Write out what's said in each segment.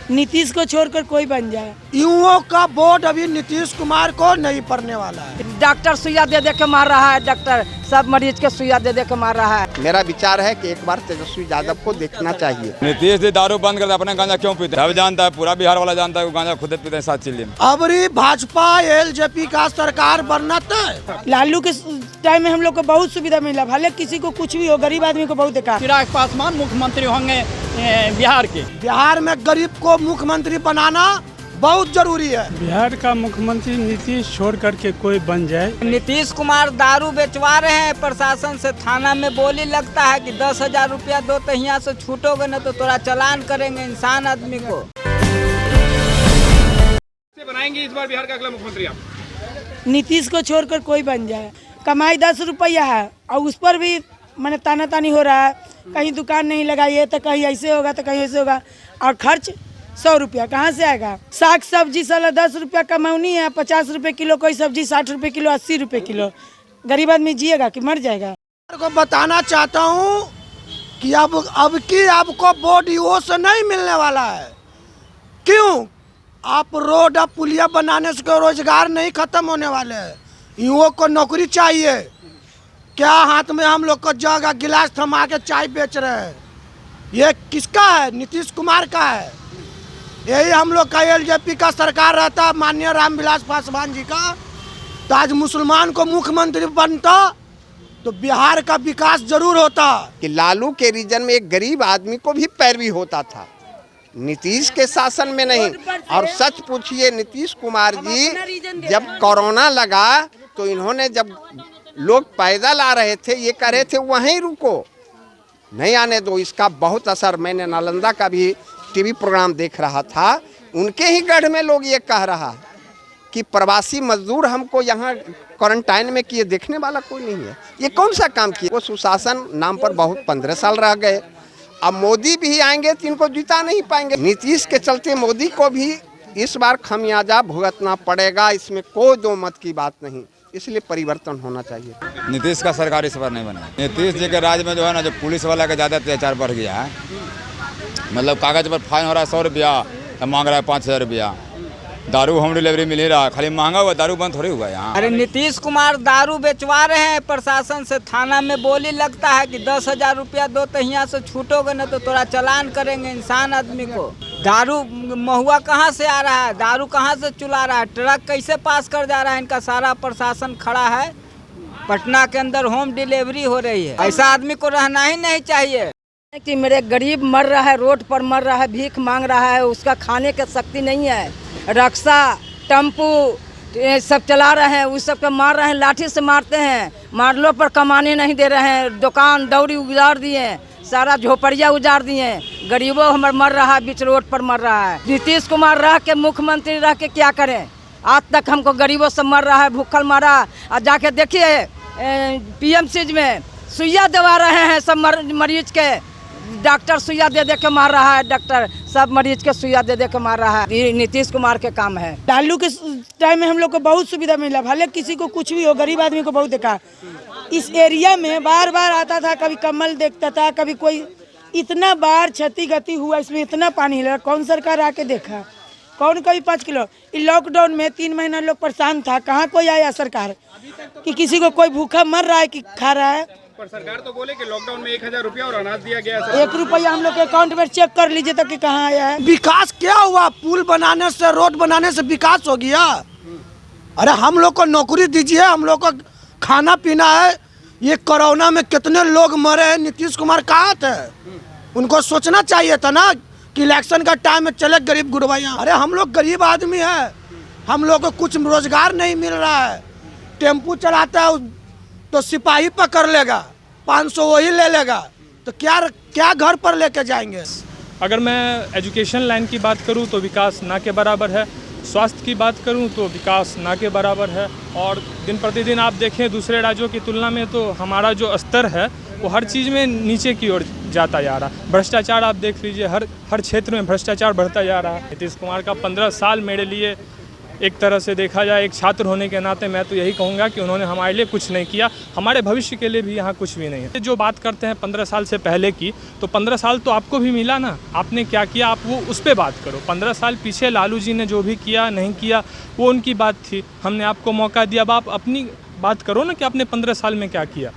नीतीश को छोड़कर कोई बन जाए। युवाओं का वोट अभी नीतीश कुमार को नहीं पड़ने वाला है। डॉक्टर सुइया दे दे के मार रहा है, डॉक्टर सब मरीज के सुइया दे दे के मार रहा है। मेरा विचार है कि एक बार तेजस्वी यादव को देखना चाहिए। नीतीश जी दारू बंद कर अपने गांजा क्यों पीते हैं? सब जानता है, पूरा बिहार वाला जानता है वो गांजा खुद पीते हैं 7 चिल्ली में। अबरी भाजपा एलजेपी का सरकार बनना तय। लालू के टाइम में हम लोग को बहुत सुविधा मिला, भले किसी को कुछ भी हो, गरीब आदमी को बहुत देखा। चिराग पासवान मुख्यमंत्री होंगे बिहार के। बिहार में गरीब को मुख्यमंत्री बनाना बहुत जरूरी है। बिहार का मुख्यमंत्री नीतीश छोड़ करके कोई बन जाए। नीतीश कुमार दारू बेचवा रहे हैं, प्रशासन से थाना में बोली लगता है कि 10,000 रुपया दो तो यहाँ से छूटोगे न तो थोड़ा चालान करेंगे इंसान आदमी को। बनाएंगे इस बार बिहार का अगला मुख्यमंत्री आप? नीतीश को छोड़कर कोई बन जाए। कमाई 10 रुपया है और उस पर भी मैंने ताना तानी हो रहा है, कहीं दुकान नहीं लगाइए तो कहीं ऐसे होगा तो कहीं ऐसे होगा, और खर्च 100 रुपया कहाँ से आएगा। साग सब्जी साला 10 रुपया कमानी है, 50 रुपये किलो कोई सब्जी, 60 रुपये किलो, 80 रुपये किलो। गरीब आदमी जिएगा कि मर जाएगा। को बताना चाहता हूँ कि अब की आपको वोट युवाओं से नहीं मिलने वाला है। क्यों? आप रोड और पुलिया बनाने से रोजगार नहीं खत्म होने वाले हैं। युवाओं को नौकरी चाहिए। क्या हाथ में हम लोग को जग और गिलास थमा के चाय बेच रहे हैं? ये किसका है? नीतीश कुमार का है। यही हम लोग का एलजेपी का सरकार रहता माननीय रामविलास पासवान जी का, तो आज मुसलमान को मुख्यमंत्री बनता तो बिहार का विकास जरूर होता। कि लालू के रीजन में एक गरीब आदमी को भी पैरवी होता था, नीतीश के शासन में नहीं। और सच पूछिए, नीतीश कुमार जी जब कोरोना लगा तो इन्होंने, जब लोग पैदल आ रहे थे, ये कह रहे थे वहीं रुको, नहीं आने दो। इसका बहुत असर, मैंने नालंदा का भी टीवी प्रोग्राम देख रहा था, उनके ही गढ़ में लोग ये कह रहा कि प्रवासी मजदूर हमको यहाँ क्वारंटाइन में किए, देखने वाला कोई नहीं है। ये कौन सा काम किए? वो सुशासन नाम पर बहुत 15 साल रह गए। अब मोदी भी आएंगे तो इनको जिता नहीं पाएंगे। नीतीश के चलते मोदी को भी इस बार खमियाजा भुगतना पड़ेगा, इसमें कोई दो मत की बात नहीं। इसलिए परिवर्तन होना चाहिए। नीतीश का सरकार इस बार नहीं बना। नीतीश जी के राज में जो है ना, जो पुलिस वाला का ज़्यादा अत्याचार बढ़ गया है। मतलब कागज पर फाइन हो रहा है 100 रुपया, तो मांग रहा है 5,000 रुपया। दारू होम डिलीवरी मिल ही रहा है, खाली महंगा हुआ, दारू बंद थोड़ी हुआ यहाँ। अरे नीतीश कुमार दारू बेचवा रहे हैं, प्रशासन से थाना में बोली लगता है कि 10,000 रुपया दो तो यहाँ से छूटोगे न तो थोड़ा चालान करेंगे इंसान आदमी को। दारू महुआ कहाँ से आ रहा है, दारू कहाँ से चुला रहा है, ट्रक कैसे पास कर जा रहा है, इनका सारा प्रशासन खड़ा है। पटना के अंदर होम डिलीवरी हो रही है, ऐसा आदमी को रहना ही नहीं चाहिए। कि मेरे गरीब मर रहा है, रोड पर मर रहा है, भीख मांग रहा है, उसका खाने की शक्ति नहीं है। रक्षा टेम्पू सब चला रहे हैं, उस सब को मार रहे हैं, लाठी से मारते हैं, मारलों पर कमाने नहीं दे रहे हैं। दुकान दौड़ी उजाड़ दिए, सारा झोपड़िया उजाड़ दिए। गरीबों हमार मर रहा है, बीच रोड पर मर रहा है। नीतीश कुमार रह के मुख्यमंत्री रह के क्या करें? आज तक हमको गरीबों से मर रहा है, भूखल मारा। और जाके देखिए PMC में सुइया दवा रहे हैं सब मरीज के, डॉक्टर सुइया दे दे के मार रहा है, डॉक्टर सब मरीज के सुइया दे दे के मार रहा है। ये नीतीश कुमार के काम है। लालू के टाइम में हम लोग को बहुत सुविधा मिला, भले किसी को कुछ भी हो, गरीब आदमी को बहुत देखा। इस एरिया में बार बार आता था, कभी कमल देखता था, कभी कोई। इतना बार क्षति गति हुआ, इसमें इतना पानी हिला, कौन सरकार आके देखा? कौन? कभी 5 किलो। लॉकडाउन में 3 महीना लोग परेशान था, कहाँ कोई आया सरकार कि किसी को कोई भूखा मर रहा है कि खा रहा है? पर सरकार तो बोले कि लॉकडाउन में 1,000 रुपया और अनाज दिया गया। 1 रुपया हम लोग के अकाउंट में चेक कर लीजिए तक कि कहाँ आया है। विकास क्या हुआ? पुल बनाने से, रोड बनाने से विकास हो गया? अरे हम लोग को नौकरी दीजिए, हम लोग को खाना पीना है। ये कोरोना में कितने लोग मरे हैं, नीतीश कुमार कहाँ थे? उनको सोचना चाहिए था ना कि इलेक्शन का टाइम में चले गरीब गुरबैया। अरे हम लोग गरीब आदमी है, हम लोग को कुछ रोजगार नहीं मिल रहा है। टेम्पू चलाता है तो सिपाही पकड़ लेगा, 500 वही ले लेगा, तो क्या घर पर लेके जाएंगे? अगर मैं एजुकेशन लाइन की बात करूं तो विकास ना के बराबर है, स्वास्थ्य की बात करूं तो विकास ना के बराबर है। और दिन प्रतिदिन आप देखें दूसरे राज्यों की तुलना में तो हमारा जो स्तर है वो हर चीज़ में नीचे की ओर जाता जा रहा है। भ्रष्टाचार आप देख लीजिए, हर क्षेत्र में भ्रष्टाचार बढ़ता जा रहा है। नीतीश कुमार का 15 साल मेरे लिए एक तरह से देखा जाए एक छात्र होने के नाते मैं तो यही कहूँगा कि उन्होंने हमारे लिए कुछ नहीं किया, हमारे भविष्य के लिए भी यहाँ कुछ भी नहीं है। जो बात करते हैं 15 साल से पहले की, तो 15 साल तो आपको भी मिला ना, आपने क्या किया आप वो उस पर बात करो। 15 साल पीछे लालू जी ने जो भी किया नहीं किया वो उनकी बात थी, हमने आपको मौका दिया, अब आप अपनी बात करो ना कि आपने 15 साल में क्या किया।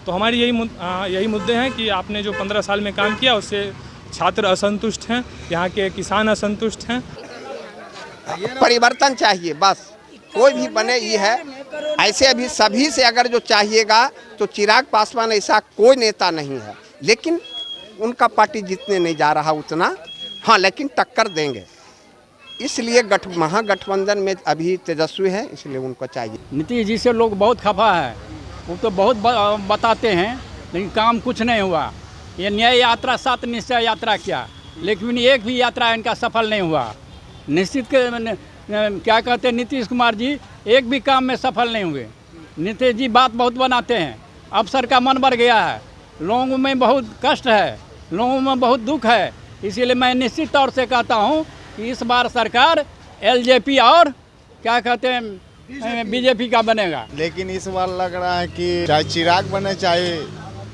तो हमारी यही मुद्दे हैं कि आपने जो 15 साल में काम किया उससे छात्र असंतुष्ट हैं, यहाँ के किसान असंतुष्ट हैं। परिवर्तन चाहिए बस, कोई भी बने ये है। ऐसे अभी सभी से अगर जो चाहिएगा तो चिराग पासवान ऐसा कोई नेता नहीं है, लेकिन उनका पार्टी जीतने नहीं जा रहा उतना, हाँ लेकिन टक्कर देंगे। इसलिए महागठबंधन में अभी तेजस्वी है, इसलिए उनको चाहिए। नीतीश जी से लोग बहुत खफा है, वो तो बहुत बताते हैं लेकिन काम कुछ नहीं हुआ। ये न्याय यात्रा 7 निश्चय यात्रा किया, लेकिन एक भी यात्रा इनका सफल नहीं हुआ। निश्चित के क्या कहते हैं नीतीश कुमार जी, एक भी काम में सफल नहीं हुए। नीतीश जी बात बहुत बनाते हैं, अफसर का मन बढ़ गया है, लोगों में बहुत कष्ट है, लोगों में बहुत दुख है। इसीलिए मैं निश्चित तौर से कहता हूँ कि इस बार सरकार एलजेपी और क्या कहते हैं बीजेपी का बनेगा। लेकिन इस बार लग रहा है कि चाहे चिराग बने चाहे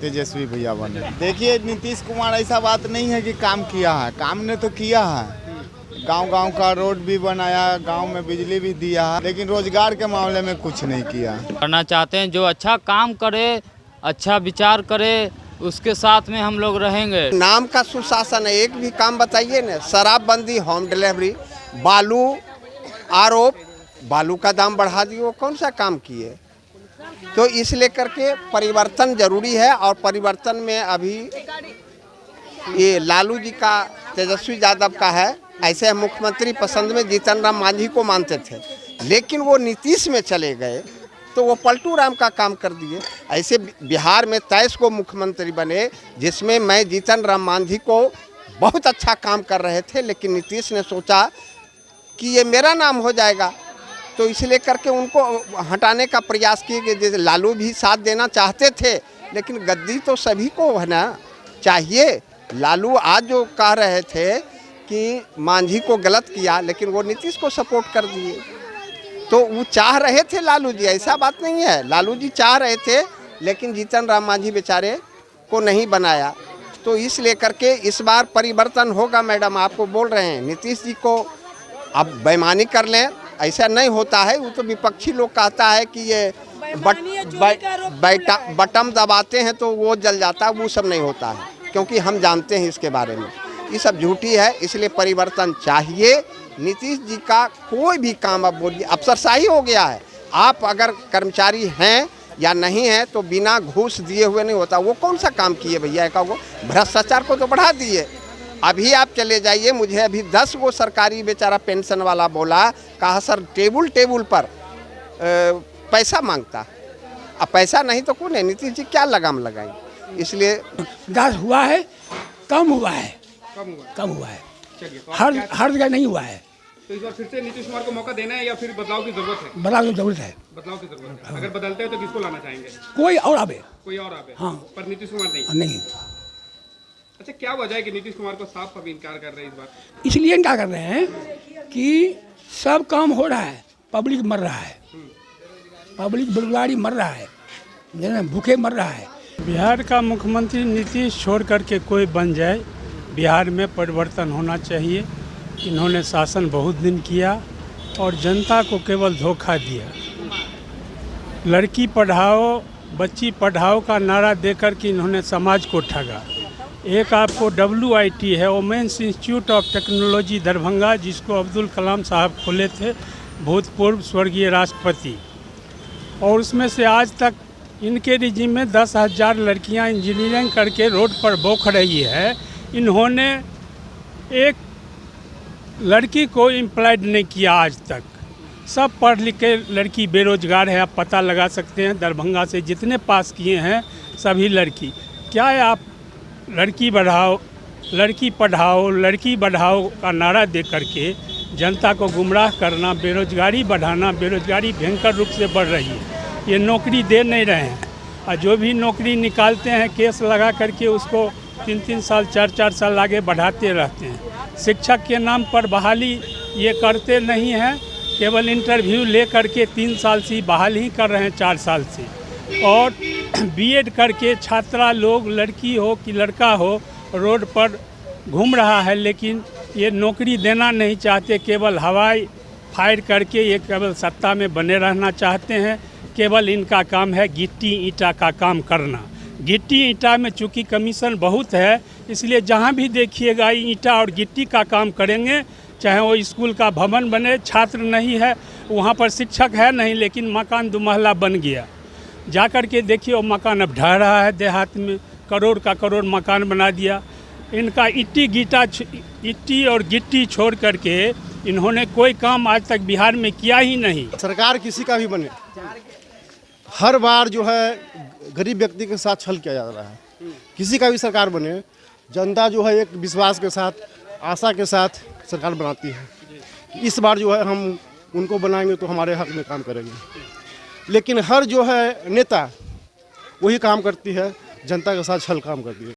तेजस्वी भैया बने। देखिए नीतीश कुमार ऐसा बात नहीं है कि काम किया है, काम ने तो किया है, गांव-गांव का रोड भी बनाया, गांव में बिजली भी दिया है, लेकिन रोजगार के मामले में कुछ नहीं किया। करना चाहते हैं जो अच्छा काम करे, अच्छा विचार करे, उसके साथ में हम लोग रहेंगे। नाम का सुशासन है, एक भी काम बताइए ना। शराबबंदी, होम डिलीवरी, बालू आरोप, बालू का दाम बढ़ा दिए, वो कौन सा काम किए? तो इसलिए करके परिवर्तन जरूरी है। और परिवर्तन में अभी ये लालू जी का, तेजस्वी यादव का है। ऐसे मुख्यमंत्री पसंद में जीतन राम मांझी को मानते थे, लेकिन वो नीतीश में चले गए तो वो पलटू राम का काम कर दिए। ऐसे बिहार में 23 को मुख्यमंत्री बने, जिसमें मैं जीतन राम मांझी को बहुत अच्छा काम कर रहे थे, लेकिन नीतीश ने सोचा कि ये मेरा नाम हो जाएगा, तो इसलिए करके उनको हटाने का प्रयास किए गए। जैसे लालू भी साथ देना चाहते थे, लेकिन गद्दी तो सभी को है ना चाहिए। लालू आज जो कह रहे थे कि मांझी को गलत किया, लेकिन वो नीतीश को सपोर्ट कर दिए। तो वो चाह रहे थे लालू जी, ऐसा बात नहीं है, लालू जी चाह रहे थे, लेकिन जीतन राम मांझी बेचारे को नहीं बनाया। तो इसलिए करके इस बार परिवर्तन होगा। मैडम आपको बोल रहे हैं, नीतीश जी को अब बेईमानी कर लें, ऐसा नहीं होता है। वो तो विपक्षी लोग कहता है कि ये बटन दबाते हैं तो वो जल जाता है, वो सब नहीं होता है, क्योंकि हम जानते हैं इसके बारे में। ये सब झूठी है, इसलिए परिवर्तन चाहिए। नीतीश जी का कोई भी काम अब बोलिए, अफसरशाही हो गया है। आप अगर कर्मचारी हैं या नहीं हैं तो बिना घूस दिए हुए नहीं होता। वो कौन सा काम किए भैया का? वो भ्रष्टाचार को तो बढ़ा दिए। अभी आप चले जाइए, मुझे अभी 10 वो सरकारी बेचारा पेंशन वाला बोला, कहा सर टेबल पर पैसा मांगता। अब पैसा नहीं तो कौन है? नीतीश जी क्या लगाम लगाएंगे? इसलिए विकास हुआ है, कम हुआ है, कम हुआ है, हर जगह नहीं हुआ है। तो इस बार फिर से नीतीश कुमार को मौका देना है या फिर बदलाव की जरूरत है? बदलाव की जरूरत है। बदलाव की जरूरत है। अगर बदलते हैं तो किसको लाना चाहेंगे? कोई और आवे। कोई और आवे। हाँ। पर नीतीश कुमार नहीं। अच्छा, क्या वजह है कि नीतीश कुमार को साफ अभी इनकार कर रहे हैं इस बार? इसलिए क्या कर रहे हैं कि सब काम हो रहा है, पब्लिक मर रहा है, पब्लिक बेरोजगारी मर रहा है, भूखे मर रहा है। बिहार का मुख्यमंत्री नीतीश छोड़ करके कोई बन जाए, बिहार में परिवर्तन होना चाहिए। इन्होंने शासन बहुत दिन किया और जनता को केवल धोखा दिया। लड़की पढ़ाओ बच्ची पढ़ाओ का नारा देकर के इन्होंने समाज को ठगा। एक आपको WIT है, women's institute of technology Darbhanga, जिसको अब्दुल कलाम साहब खोले थे, भूतपूर्व स्वर्गीय राष्ट्रपति। और उसमें से आज तक इनके रिजीम में 10,000 लड़कियां इंजीनियरिंग करके रोड पर बौख रही है। इन्होंने एक लड़की को एम्प्लॉयड नहीं किया आज तक। सब पढ़ लिख के लड़की बेरोजगार है। आप पता लगा सकते हैं, दरभंगा से जितने पास किए हैं सभी लड़की। क्या है, आप लड़की बढ़ाओ लड़की पढ़ाओ लड़की बढ़ाओ का नारा दे करके जनता को गुमराह करना, बेरोजगारी बढ़ाना। बेरोजगारी भयंकर रूप से बढ़ रही है, ये नौकरी दे नहीं रहे हैं। और जो भी नौकरी निकालते हैं केस लगा करके उसको 3-3 साल 4-4 साल आगे बढ़ाते रहते हैं। शिक्षक के नाम पर बहाली ये करते नहीं हैं केवल इंटरव्यू ले करके 3 साल से बहाल ही कर रहे हैं, 4 साल से। और बीएड करके छात्रा लोग, लड़की हो कि लड़का हो, रोड पर घूम रहा है, लेकिन ये नौकरी देना नहीं चाहते। केवल हवाई फायर करके ये केवल सत्ता में बने रहना चाहते हैं। केवल इनका काम है गिट्टी ईंटा का काम करना। गिट्टी ईंटा में चूँकि कमीशन बहुत है, इसलिए जहाँ भी देखिएगा ईंटा और गिट्टी का काम करेंगे। चाहे वो स्कूल का भवन बने, छात्र नहीं है वहाँ पर, शिक्षक है नहीं, लेकिन मकान 2 महला बन गया। जा कर के देखिए वो मकान अब ढह रहा है देहात में, करोड़ का करोड़ मकान बना दिया। इनका इट्टी और गिट्टी छोड़ करके इन्होंने कोई काम आज तक बिहार में किया ही नहीं। सरकार किसी का भी बने, हर बार जो है गरीब व्यक्ति के साथ छल किया जा रहा है। किसी का भी सरकार बने, जनता जो है एक विश्वास के साथ, आशा के साथ सरकार बनाती है। इस बार जो है हम उनको बनाएंगे तो हमारे हक में काम करेंगे। लेकिन हर जो है नेता वही काम करती है, जनता के साथ छल काम करती है।